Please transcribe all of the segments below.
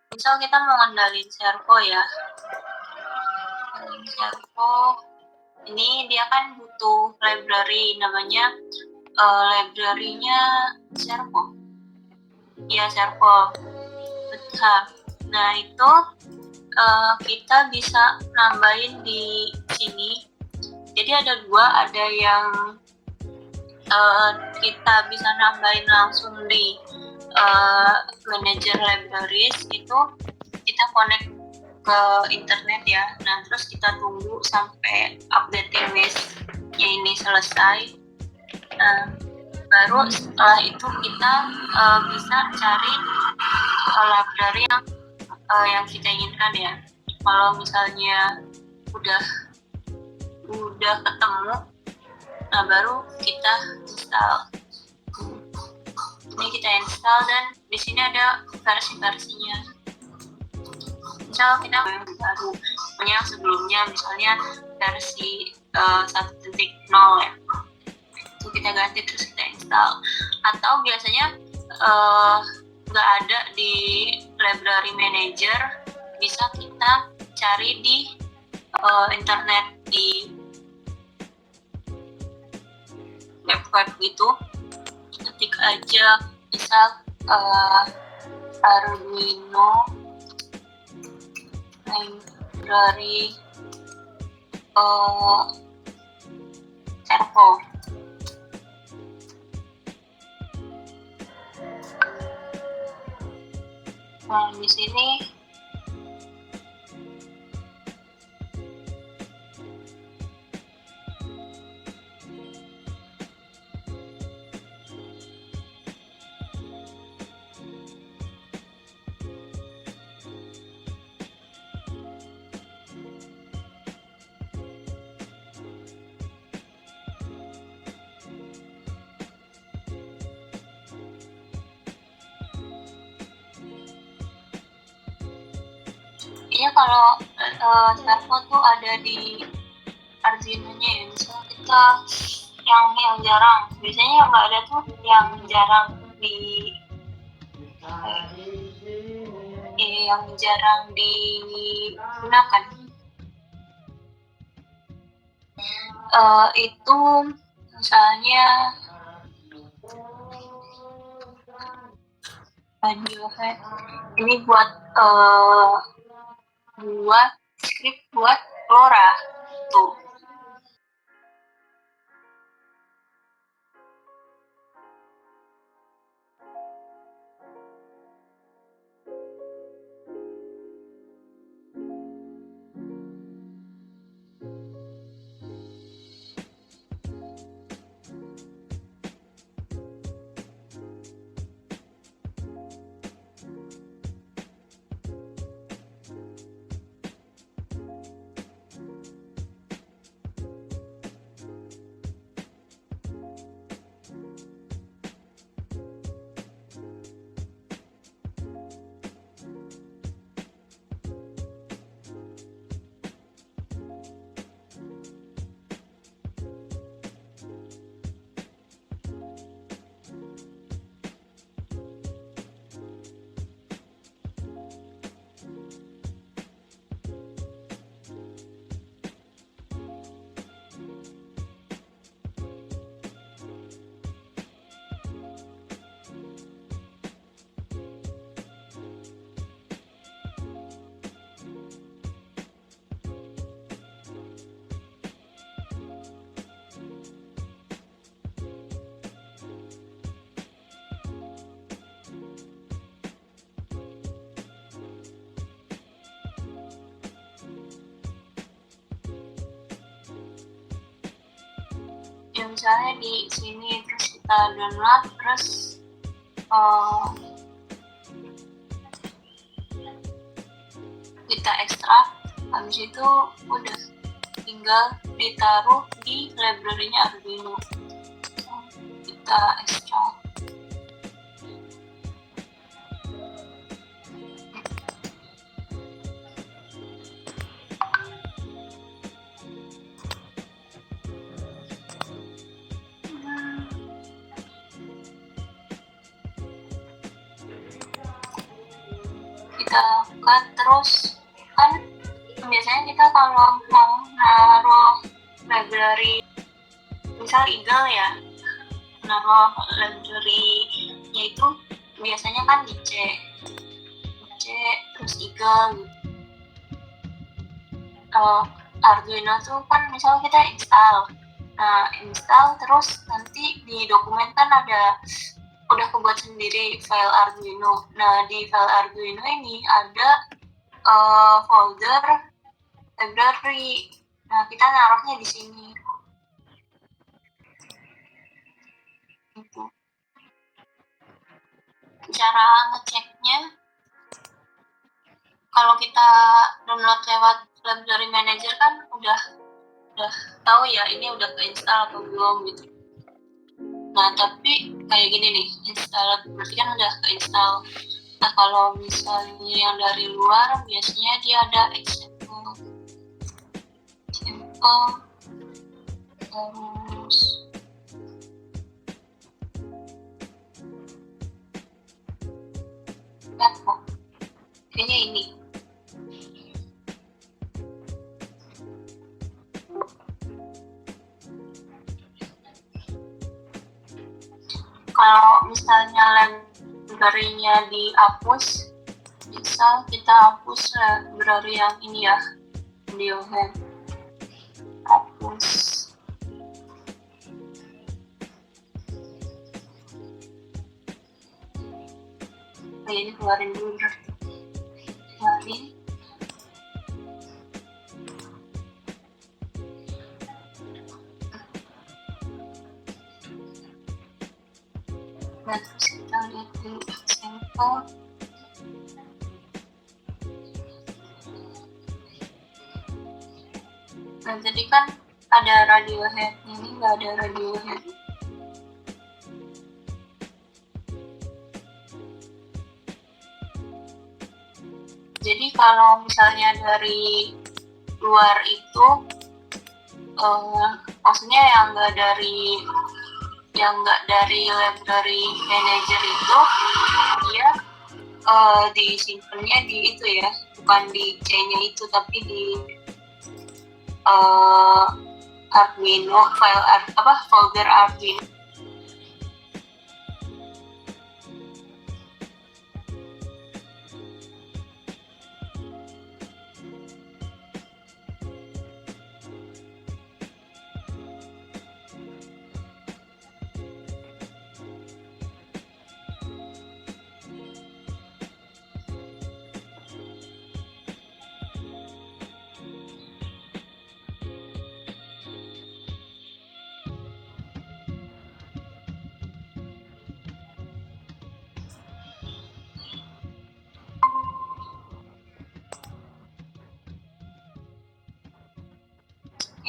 Misal kita mau ngandalin Servo ya, Servo ini dia kan butuh library, namanya library-nya Servo. Ya, Servo. Betul. Nah, itu kita bisa nambahin di sini. Jadi ada dua, ada yang kita bisa nambahin langsung di manager libraries, itu kita connect ke internet ya. Nah, terus kita tunggu sampai updating list-nya ini selesai. Nah, baru setelah itu kita bisa cari library yang kita inginkan ya. Kalau misalnya udah ketemu, nah baru kita install. Ini kita install dan di sini ada versi-versinya. Misal kita yang baru, yang sebelumnya misalnya versi 1.0 ya, itu kita ganti terus kita install. Atau biasanya nggak ada di library manager, bisa kita cari di internet, di web gitu, ketik aja misal Arduino library Servo. Nah, di sini ya kalau Servo tuh ada di Arduino-nya ya. Misalnya kita yang jarang, biasanya yang nggak ada tuh yang jarang digunakan. Itu misalnya Radiohead. Ini buat script buat LoRa tuh. Ya misalnya di sini terus kita download, terus kita ekstrak, habis itu udah tinggal ditaruh di library-nya Arduino. Kita ekstrak. Kita buka, terus kan biasanya kita kalau mau naruh library misal Eagle ya, naruh library-nya itu biasanya kan di C terus Eagle gitu. Kalau Arduino tuh kan misal kita install terus nanti di dokumen kan udah kebuat sendiri file Arduino. Nah di file Arduino ini ada folder library. Nah kita naruhnya di sini. Gitu. Cara ngeceknya, kalau kita download lewat library manager kan udah tahu ya ini udah keinstall atau belum gitu. Nah tapi kayak gini nih, install berarti kan udah keinstall. Nah kalau misalnya yang dari luar biasanya dia ada example terus kok kayaknya ini. Kalau misalnya library-nya dihapus, misal kita hapus library yang ini ya, Radiohead, hapus. Ini keluarin dulu berarti. Keluarin. Nah, terus kita lihat dulu sampel. Nah, jadi kan ada Radiohead, ini nggak ada Radiohead. Jadi kalau misalnya dari luar itu, maksudnya yang nggak dari library manager itu, dia disimpannya di itu ya, bukan di C-nya itu, tapi di Arduino folder Arduino.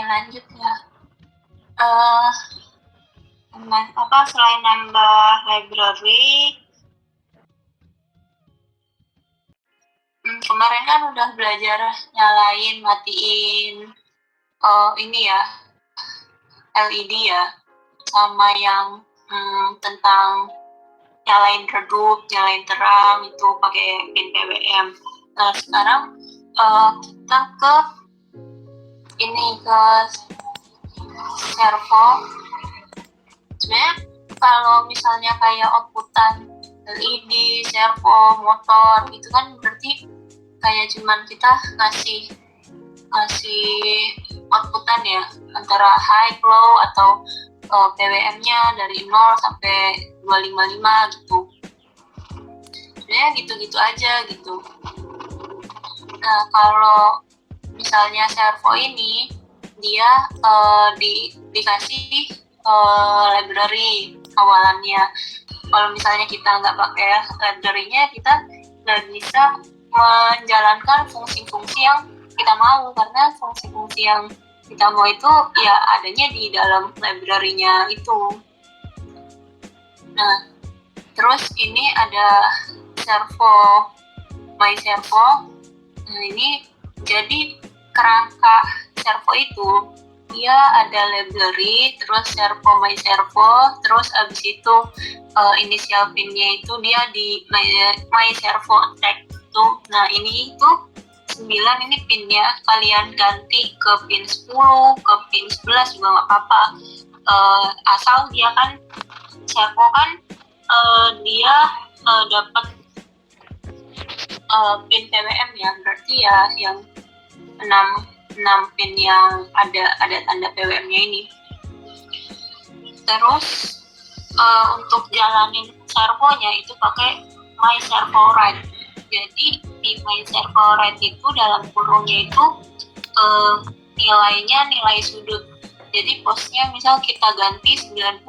Lanjut ya. Selain nambah library, kemarin kan udah belajar nyalain, matiin ini ya, LED ya, sama yang tentang nyalain redup, nyalain terang itu pakai pin PWM. Nah sekarang kita ke servo. Sebenarnya kalau misalnya kayak outputan LED, servo, motor gitu kan berarti kayak cuman kita ngasih outputan ya, antara high, low, atau PWM-nya dari 0 sampai 255 gitu. Sebenarnya gitu-gitu aja gitu. Nah kalau misalnya servo ini dia dikasih library awalannya. Kalau misalnya kita nggak pakai library-nya, kita nggak bisa menjalankan fungsi-fungsi yang kita mau, karena fungsi-fungsi yang kita mau itu ya adanya di dalam library-nya itu. Nah, terus ini ada servo, my servo. Nah ini jadi kerangka servo itu dia ada library, terus servo my servo, terus abis itu initial pinnya itu dia di my servo track. itu. Nah ini tuh 9 ini pinnya kalian ganti ke pin 10, ke pin 11 juga nggak apa-apa. Asal dia kan servo kan dia dapat pin PWM ya, berarti ya yang 6 pin yang ada tanda PWM-nya ini. Terus untuk jalanin servonya itu pakai My Servo Write. Jadi di My Servo Write itu dalam kurungnya itu nilainya nilai sudut. Jadi posnya misal kita ganti 90,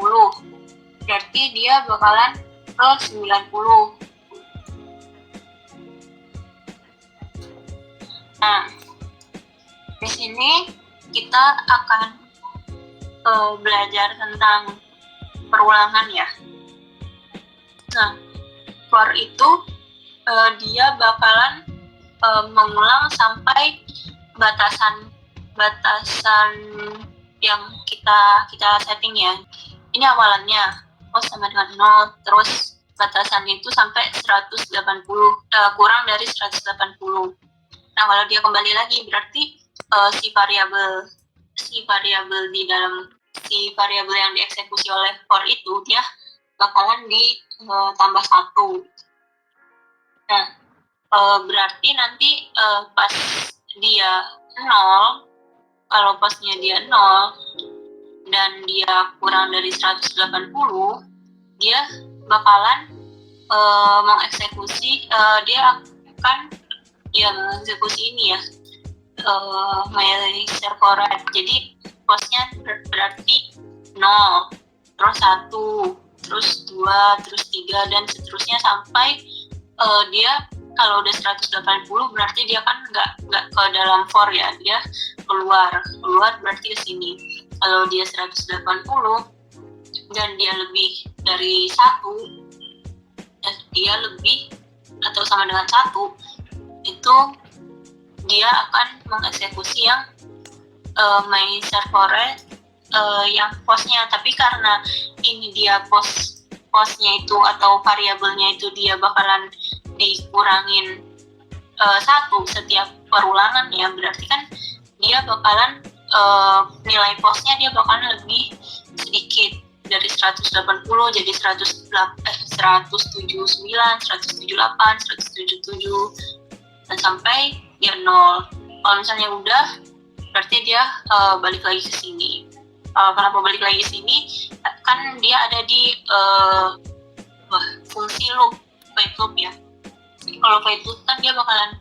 berarti dia bakalan ke 90. Nah, di sini kita akan belajar tentang perulangan ya. Nah, for itu dia bakalan mengulang sampai batasan yang kita setting ya. Ini awalannya pos sama dengan 0, terus batasannya itu sampai 180, kurang dari 180. Nah, kalau dia kembali lagi berarti si variabel di dalam si variabel yang dieksekusi oleh for itu dia bakalan ditambah 1. Nah, berarti nanti pas dia 0, kalau posnya dia 0 dan dia kurang dari 180, dia bakalan mengeksekusi, dia akan mengeksekusi ini ya, My Servo Write. Jadi posnya berarti 0, terus 1, terus 2, terus 3, dan seterusnya sampai dia kalau udah 180 berarti dia kan nggak ke dalam for ya, dia keluar berarti ke sini. Kalau dia 180 dan dia lebih dari 1, dia lebih atau sama dengan 1, itu dia akan mengeksekusi yang My Servo Write yang posnya. Tapi karena ini dia posnya itu atau variabelnya itu dia bakalan dikurangin 1 setiap perulangan ya, berarti kan dia bakalan nilai posnya dia bakalan lebih sedikit dari 180 jadi 179, 178, 177 dan sampai dia 0. Kalau misalnya udah berarti dia balik lagi ke sini. Kenapa balik lagi ke sini? Kan dia ada di fungsi loop, white loop ya. Kalau white loop kan dia bakalan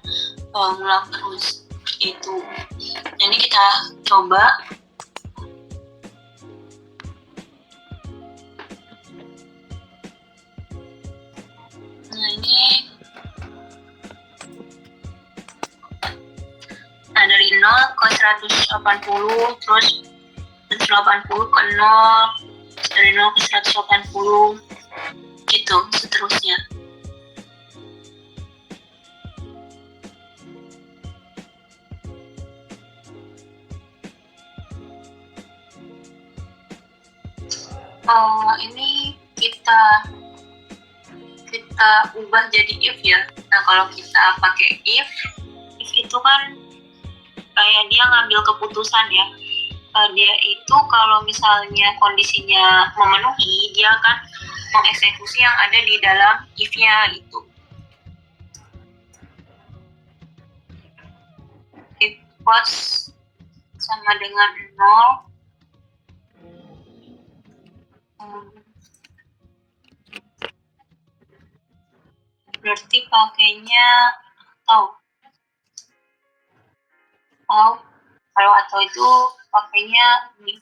ngulang terus itu. Jadi kita coba. Nah ini dari 0 ke 180, terus 180 ke 0, dari 0 ke 180, gitu seterusnya. Ini kita ubah jadi if ya. Nah kalau kita pakai if itu kan kayak dia ngambil keputusan ya. Dia itu kalau misalnya kondisinya memenuhi, dia akan mengeksekusi yang ada di dalam if-nya gitu. If pos sama dengan 0, berarti pakainya atau itu pakainya ini.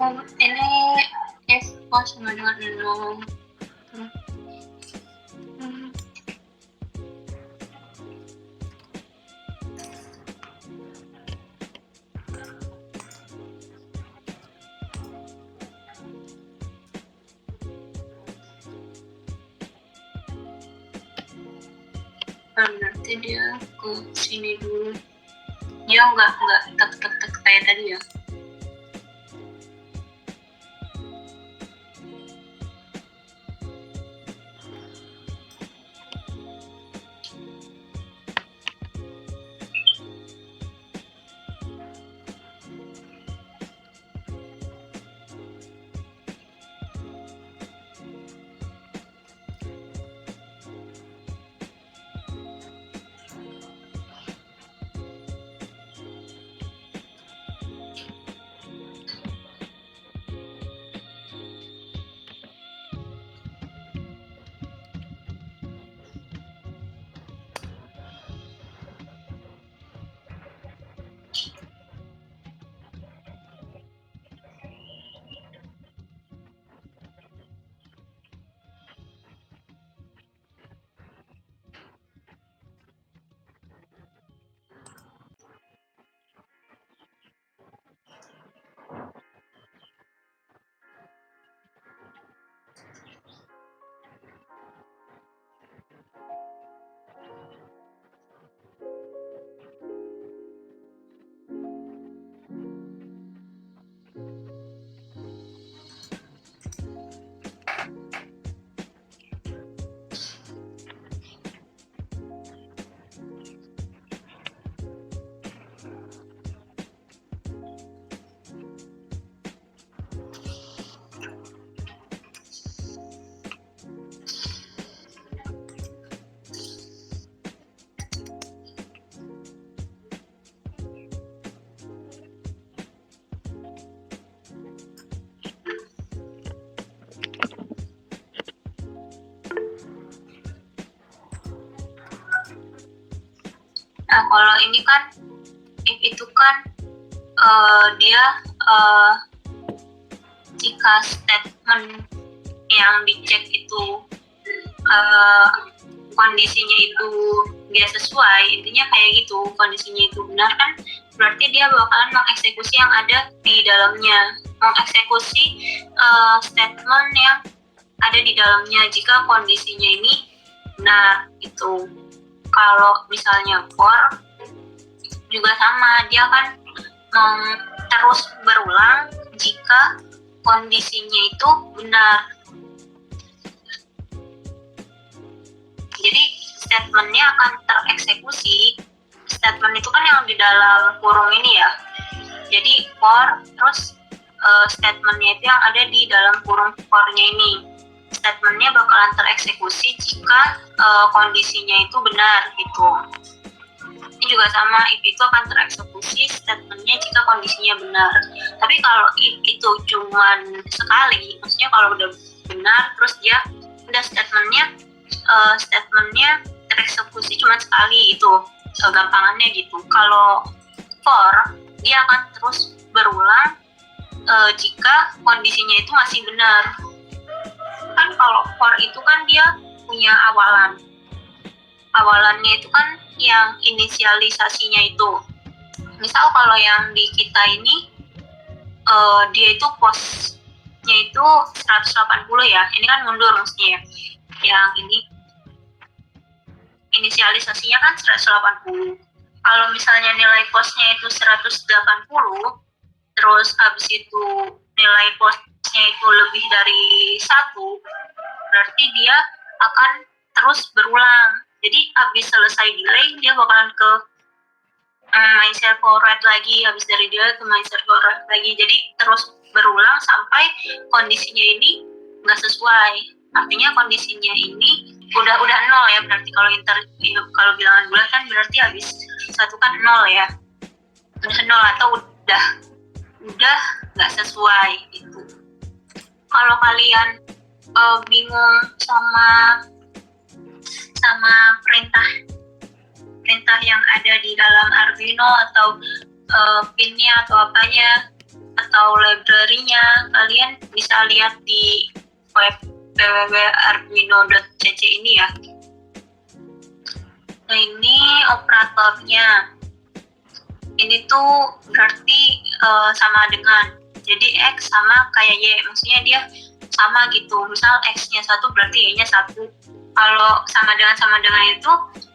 Ini if pas sama dengan 0. Nanti dia ke sini dulu. Dia nggak tek kayak tadi ya. Nah, kalau ini kan if itu kan dia jika statement yang dicek itu kondisinya itu dia sesuai, intinya kayak gitu, kondisinya itu benar kan, berarti dia bakalan mengeksekusi yang ada di dalamnya, mengeksekusi statement yang ada di dalamnya jika kondisinya ini benar gitu. Kalau misalnya for juga sama, dia kan terus berulang jika kondisinya itu benar. Jadi statementnya akan tereksekusi. Statement itu kan yang di dalam kurung ini ya. Jadi for terus statementnya itu yang ada di dalam kurung for-nya ini. Statementnya bakalan tereksekusi jika kondisinya itu benar gitu. Ini juga sama, if itu akan tereksekusi statementnya jika kondisinya benar. Tapi kalau if itu cuman sekali, maksudnya kalau udah benar terus dia udah statementnya tereksekusi cuma sekali itu, gampangannya gitu. Kalau for dia akan terus berulang jika kondisinya itu masih benar. Kan kalau for itu kan dia punya awalannya itu kan yang inisialisasinya itu. Misal kalau yang di kita ini dia itu posnya itu 180 ya, ini kan mundur maksudnya ya. Yang ini inisialisasinya kan 180. Kalau misalnya nilai posnya itu 180, terus habis itu nilai posnya itu lebih dari 1, berarti dia akan terus berulang. Jadi habis selesai delay, dia bakalan ke main circle rate lagi, habis dari dia ke main circle rate lagi. Jadi terus berulang sampai kondisinya ini nggak sesuai. Artinya kondisinya ini udah nol ya, berarti kalau bilangan bulat kan berarti habis 1 kan 0 ya. Udah 0 atau udah nggak sesuai gitu. Kalau kalian bingung sama perintah yang ada di dalam Arduino atau pinnya atau apanya, atau library-nya kalian bisa lihat di web www.arduino.cc ini ya. Nah, ini operatornya. Ini tuh berarti sama dengan, jadi X sama kayak Y, maksudnya dia sama gitu. Misal X-nya 1 berarti Y-nya 1. Kalau sama dengan itu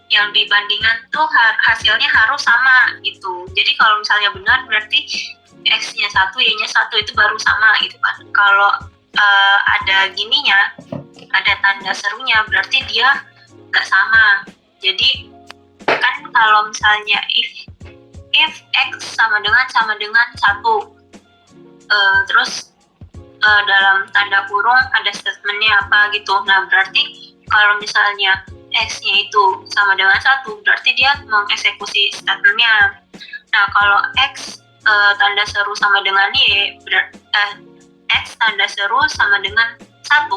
yang dibandingkan tuh hasilnya harus sama gitu. Jadi kalau misalnya benar berarti X-nya 1, Y-nya 1 itu baru sama gitu kan. Kalau ada gininya, ada tanda serunya, berarti dia nggak sama. Jadi kan kalau misalnya if X sama dengan 1, terus dalam tanda kurung ada statementnya apa gitu. Nah, berarti kalau misalnya X-nya itu sama dengan 1, berarti dia mengeksekusi statementnya. Nah, kalau X tanda seru sama dengan Y, X tanda seru sama dengan 1,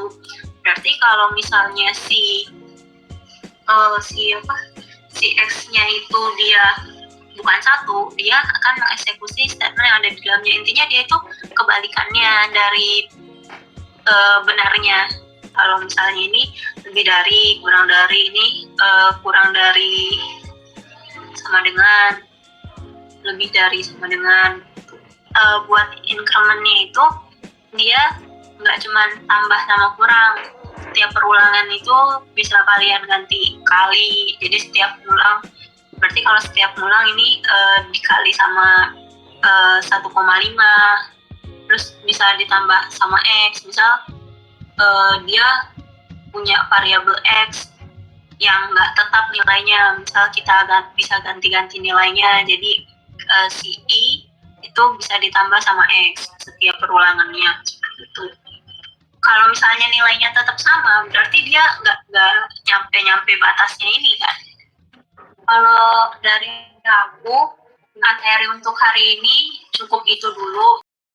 berarti kalau misalnya si X-nya itu dia bukan 1, dia akan mengeksekusi statement yang ada di dalamnya. Intinya dia itu kebalikannya dari benarnya. Kalau misalnya ini lebih dari, kurang dari, ini kurang dari, sama dengan, lebih dari, sama dengan. Buat incrementnya itu dia nggak cuma tambah sama kurang. Setiap perulangan itu bisa kalian ganti kali. Jadi setiap ulang, berarti kalau setiap ulang ini dikali sama 1,5, terus bisa ditambah sama X. Misal dia punya variabel X yang nggak tetap nilainya, misal kita bisa ganti-ganti nilainya, jadi si I itu bisa ditambah sama X setiap perulangannya gitu. Kalau misalnya nilainya tetap sama, berarti dia nggak nyampe batasnya ini kan. Kalau dari aku, materi untuk hari ini cukup itu dulu.